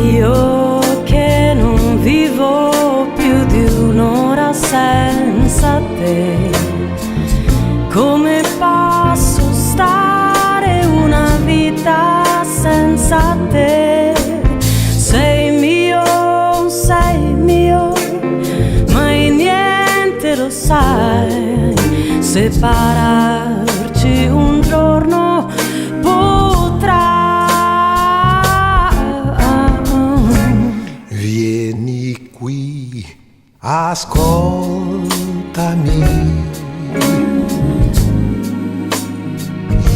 Io che non vivo più di un'ora senza te, come posso stare una vita senza te? Sei mio, mai niente lo sai, separarci un giorno potrà. Vieni qui, ascoltami,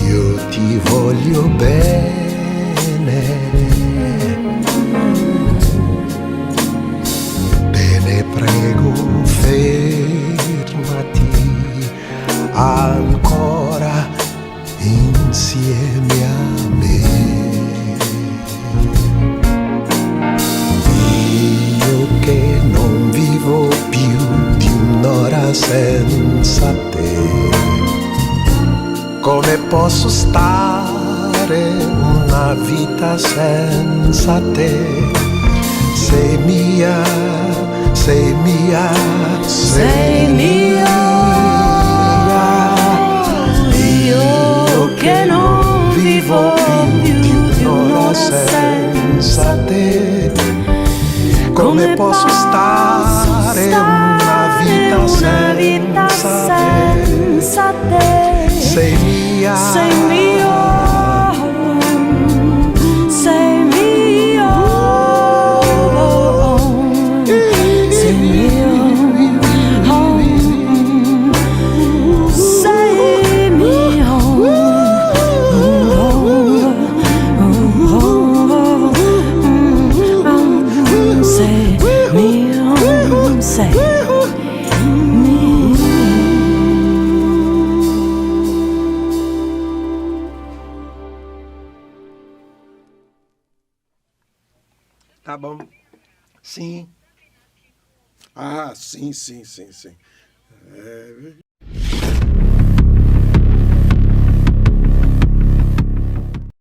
io ti voglio bene, bene, prego, fermati ancora insieme a me. Io che non vivo più di un'ora senza te, come posso stare una vita senza te? Sei mia, sei mia, sei mia. Io che non vivo più di un'ora senza te, come posso stare una vita senza te? Sei mia, sei mio, sei mio, sei mio, sei mio, sei mio, sei mio. Tá bom. Sim. Ah, sim.